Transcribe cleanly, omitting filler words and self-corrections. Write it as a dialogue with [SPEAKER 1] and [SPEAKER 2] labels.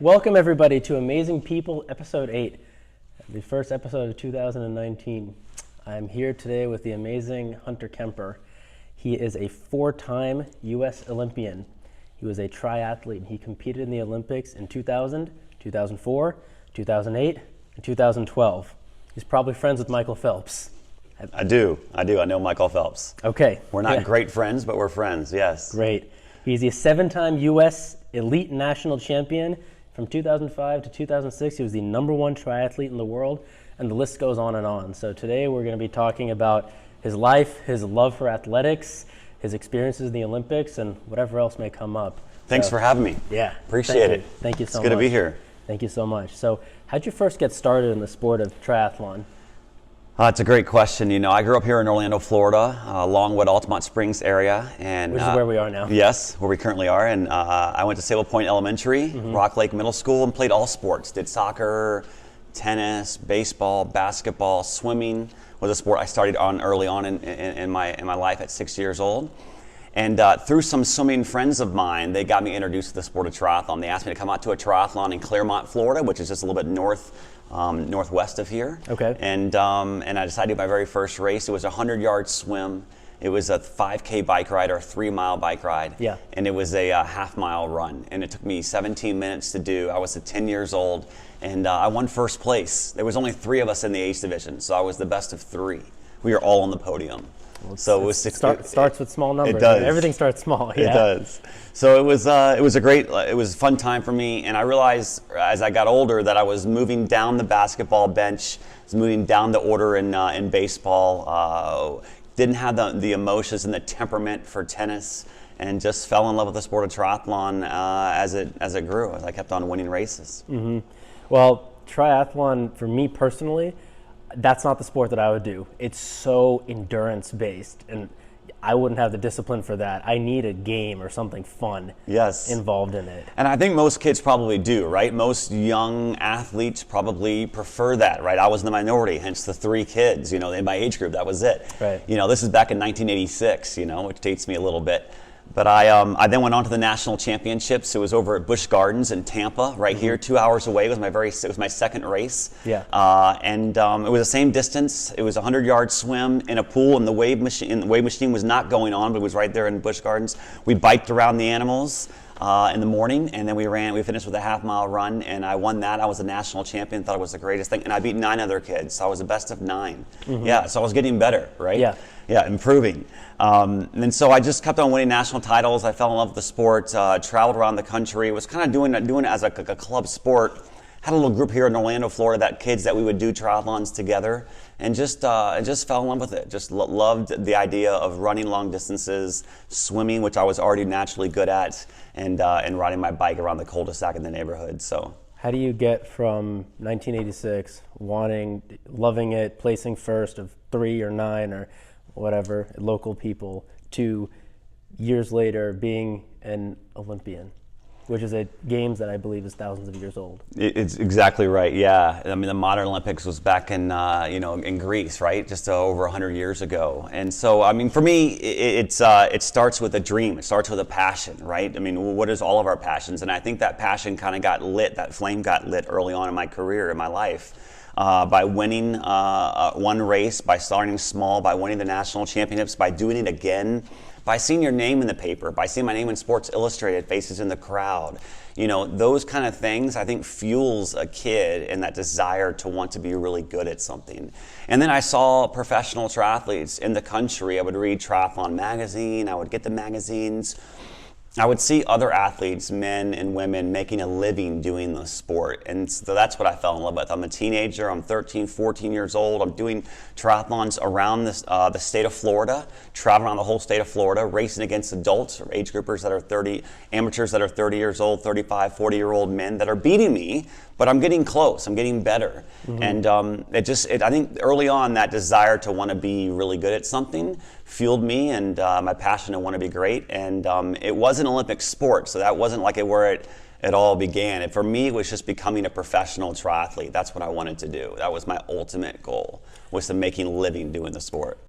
[SPEAKER 1] Welcome everybody to Amazing People Episode 8, the first episode of 2019. I'm here today with the amazing Hunter Kemper. He is a 4-time U.S. Olympian. He was a triathlete. He competed in the Olympics in 2000, 2004, 2008, and 2012. He's probably friends with Michael Phelps.
[SPEAKER 2] I do. I know Michael Phelps.
[SPEAKER 1] Okay.
[SPEAKER 2] We're not great friends, but we're friends, yes.
[SPEAKER 1] Great. He's a 7-time U.S. elite national champion. From 2005 to 2006, he was the #1 triathlete in the world, and the list goes on and on. So today we're going to be talking about his life, his love for athletics, his experiences in the Olympics, and whatever else may come up.
[SPEAKER 2] Thanks for having me.
[SPEAKER 1] Yeah.
[SPEAKER 2] Appreciate it.
[SPEAKER 1] Thank you so much.
[SPEAKER 2] It's good to be here.
[SPEAKER 1] Thank you so much. So how'd you first get started in the sport of triathlon?
[SPEAKER 2] It's a great question. You know, I grew up here in Orlando, Florida, Longwood, Altamont Springs area. And
[SPEAKER 1] which is where we are now.
[SPEAKER 2] Yes, where we currently are. And I went to Sable Point Elementary, Rock Lake Middle School, and played all sports. Did soccer, tennis, baseball, basketball, swimming was a sport I started on early on in my life at 6 years old. And through some swimming friends of mine, they got me introduced to the sport of triathlon. They asked me to come out to a triathlon in Claremont, Florida, which is just a little bit northwest of here.
[SPEAKER 1] Okay.
[SPEAKER 2] And I decided to do my very first race. It was a 100-yard swim. It was a 5K bike ride or a 3-mile bike ride.
[SPEAKER 1] Yeah.
[SPEAKER 2] And it was a half-mile run. And it took me 17 minutes to do. I was 10 years old, and I won first place. There was only 3 of us in the age division, so I was the best of 3. We were all on the podium.
[SPEAKER 1] Well,
[SPEAKER 2] so
[SPEAKER 1] it starts with small numbers.
[SPEAKER 2] It does.
[SPEAKER 1] Everything starts small. Yeah.
[SPEAKER 2] It does. So it was a fun time for me, and I realized as I got older that I was moving down the basketball bench, was moving down the order in baseball. Didn't have the emotions and the temperament for tennis, and just fell in love with the sport of triathlon as it grew, as I kept on winning races.
[SPEAKER 1] Mm-hmm. Well, triathlon for me personally, that's not the sport that I would do. It's so endurance based, and I wouldn't have the discipline for that. I need a game or something fun involved in it.
[SPEAKER 2] And I think most kids probably do, right? Most young athletes probably prefer that, right? I was in the minority, hence the 3 kids, you know, in my age group, that was it.
[SPEAKER 1] Right.
[SPEAKER 2] You know, this is back in 1986, you know, which dates me a little bit. But I then went on to the national championships. It was over at Busch Gardens in Tampa, right here, 2 hours away. It was my second race.
[SPEAKER 1] Yeah.
[SPEAKER 2] And it was the same distance. It was a 100-yard swim in a pool, and the wave machine was not going on, but it was right there in Busch Gardens. We biked around the animals in the morning, and then we finished with a half-mile run, and I won that. I was a national champion, thought it was the greatest thing, and I beat 9 other kids, so I was the best of 9. Yeah, so I was getting better, right?
[SPEAKER 1] Yeah.
[SPEAKER 2] Yeah, improving. And so I just kept on winning national titles. I fell in love with the sport, traveled around the country, was kind of doing it as a club sport. Had a little group here in Orlando, Florida, kids that we would do triathlons together, and just fell in love with it. Just loved the idea of running long distances, swimming, which I was already naturally good at, and riding my bike around the cul-de-sac in the neighborhood. So.
[SPEAKER 1] How do you get from 1986, loving it, placing first of 3 or 9 or whatever, local people, to years later being an Olympian, which is a games that I believe is thousands of years old?
[SPEAKER 2] It's exactly right, yeah. I mean, the modern Olympics was back in, in Greece, right? Just over 100 years ago. And so, I mean, for me, it starts with a dream. It starts with a passion, right? I mean, what is all of our passions? And I think that passion kind of got lit, that flame got lit early on in my career, in my life. By winning one race, by starting small, by winning the national championships, by doing it again, by seeing your name in the paper, by seeing my name in Sports Illustrated, faces in the crowd. You know, those kind of things I think fuels a kid in that desire to want to be really good at something. And then I saw professional triathletes in the country. I would read Triathlon magazine, I would get the magazines. I would see other athletes, men and women, making a living doing the sport. And so that's what I fell in love with. I'm a teenager. I'm 13, 14 years old. I'm doing triathlons around the state of Florida, traveling around the whole state of Florida, racing against adults or age groupers that are 30, amateurs that are 30 years old, 35, 40-year-old men that are beating me, but I'm getting close. I'm getting better. And I think early on that desire to want to be really good at something fueled me, and my passion to want to be great. And it was an Olympic sport, so that wasn't like where it all began. And for me, it was just becoming a professional triathlete. That's what I wanted to do. That was my ultimate goal, was to making a living doing the sport.